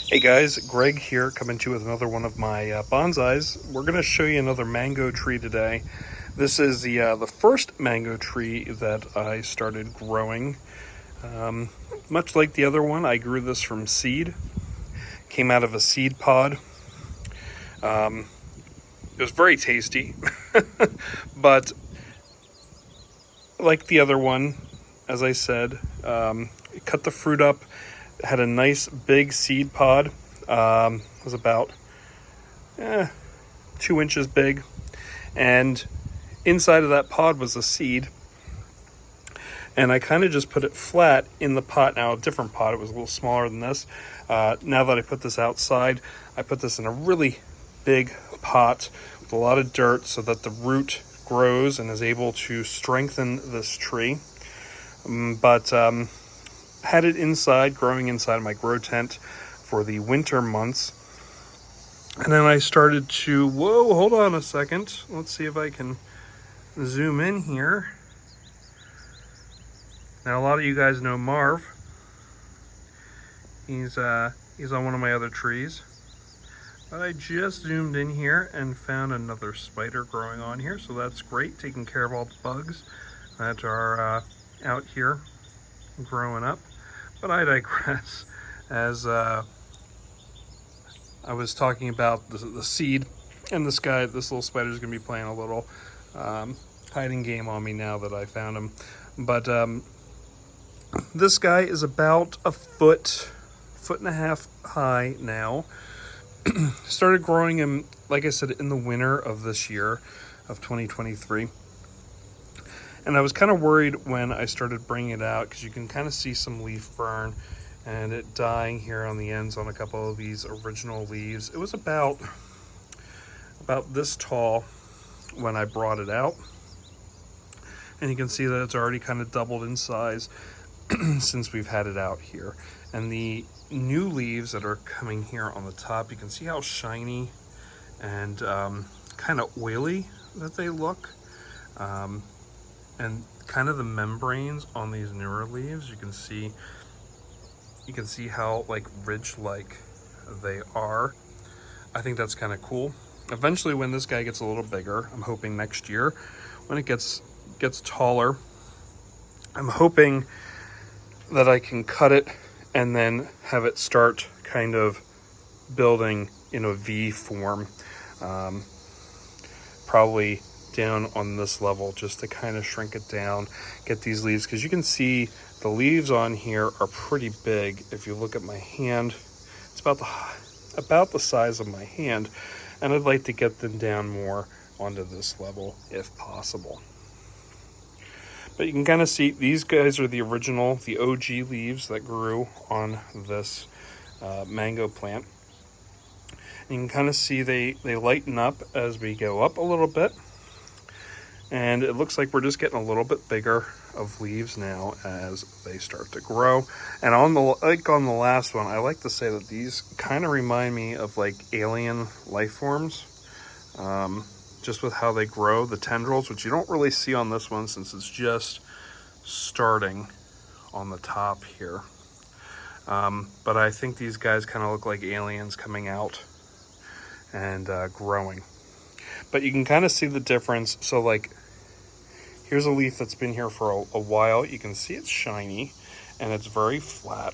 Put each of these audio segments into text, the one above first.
Hey guys, Greg here coming to you with another one of my bonsais. We're going to show you another mango tree today. This is the first mango tree that I started growing. Much like the other one, I grew this from seed. Came out of a seed pod. It was very tasty, but like the other one, as I said, cut the fruit up. Had a nice big seed pod. Was about 2 inches big, and inside of that pod was a seed. And I kind of just put it flat in the pot. Now, a different pot, it was a little smaller than this. Now that I put this outside, I put this in a really big pot with a lot of dirt so that the root grows and is able to strengthen this tree. But had it inside, growing inside my grow tent for the winter months. And then I started to, whoa, hold on a second. Let's see if I can zoom in here. Now, a lot of you guys know Marv. He's on one of my other trees. But I just zoomed in here and found another spider growing on here, so that's great, taking care of all the bugs that are out here growing up. But I digress. As I was talking about the seed, and this little spider is going to be playing a little hiding game on me now that I found him. But this guy is about a foot and a half high now. Started growing him, like I said, in the winter of this year of 2023. And I was kind of worried when I started bringing it out because you can kind of see some leaf burn and it dying here on the ends on a couple of these original leaves. It was about this tall when I brought it out. And you can see that it's already kind of doubled in size since we've had it out here. And the new leaves that are coming here on the top, you can see how shiny and kind of oily that they look. And kind of the membranes on these newer leaves, you can see how like ridge-like they are. I think that's kind of cool. Eventually, when this guy gets a little bigger, I'm hoping next year, when it gets taller, I'm hoping that I can cut it and then have it start kind of building in a V form, probably down on this level, just to kind of shrink it down, get these leaves, because you can see the leaves on here are pretty big. If you look at my hand, it's about the size of my hand, and I'd like to get them down more onto this level if possible. But you can kind of see these guys are the original, the OG leaves that grew on this mango plant. And you can kind of see they lighten up as we go up a little bit. And it looks like we're just getting a little bit bigger of leaves now as they start to grow. And on the last one, I like to say that these kind of remind me of like alien life forms, just with how they grow, the tendrils, which you don't really see on this one since it's just starting on the top here. But I think these guys kind of look like aliens coming out and growing. But you can kind of see the difference. So like, here's a leaf that's been here for a while. You can see it's shiny and it's very flat.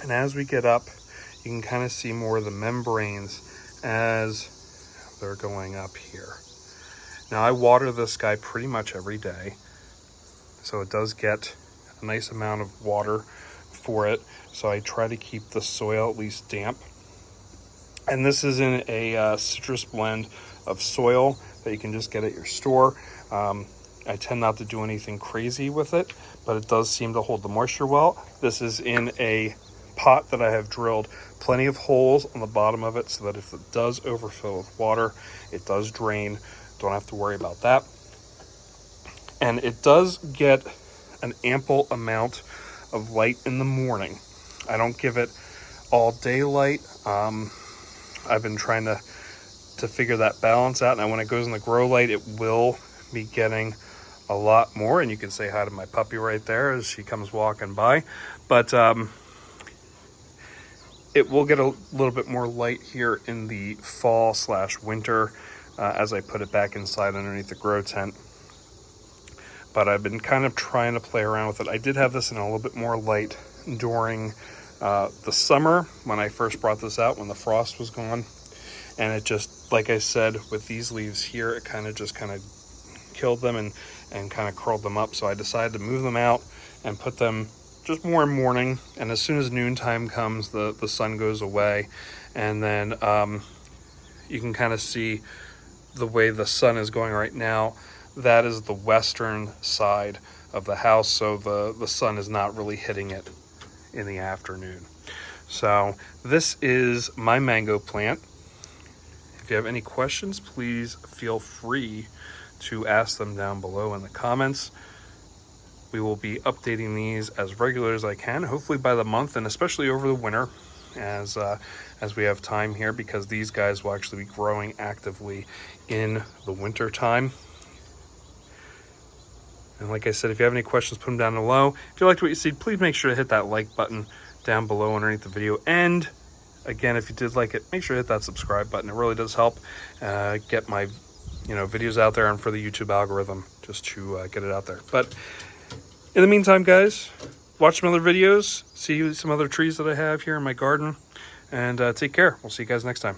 And as we get up, you can kind of see more of the membranes as they're going up here. Now, I water this guy pretty much every day, so it does get a nice amount of water for it. So I try to keep the soil at least damp. And this is in a citrus blend of soil that you can just get at your store. I tend not to do anything crazy with it, but it does seem to hold the moisture well. This is in a pot that I have drilled plenty of holes on the bottom of it so that if it does overfill with water, it does drain. Don't have to worry about that. And it does get an ample amount of light in the morning. I don't give it all day light. I've been trying to figure that balance out. Now, when it goes in the grow light, it will be getting a lot more. And you can say hi to my puppy right there as she comes walking by. But It will get a little bit more light here in the fall / winter as I put it back inside underneath the grow tent. But I've been kind of trying to play around with it. I did have this in a little bit more light during the summer when I first brought this out, when the frost was gone. And it just, like I said, with these leaves here, it kind of killed them and kind of curled them up. So I decided to move them out and put them just more in morning. And as soon as noontime comes, the sun goes away. And then you can kind of see the way the sun is going right now. That is the western side of the house, so the sun is not really hitting it in the afternoon. So this is my mango plant. If you have any questions, please feel free to ask them down below in the comments. We will be updating these as regular as I can, hopefully by the month, and especially over the winter as we have time here, because these guys will actually be growing actively in the winter time. And like I said, if you have any questions, put them down below. If you liked what you see, please make sure to hit that like button down below underneath the video. And again, if you did like it, make sure to hit that subscribe button. It really does help get my videos out there and for the YouTube algorithm, just to get it out there. But in the meantime, guys, watch some other videos, see some other trees that I have here in my garden, and take care. We'll see you guys next time.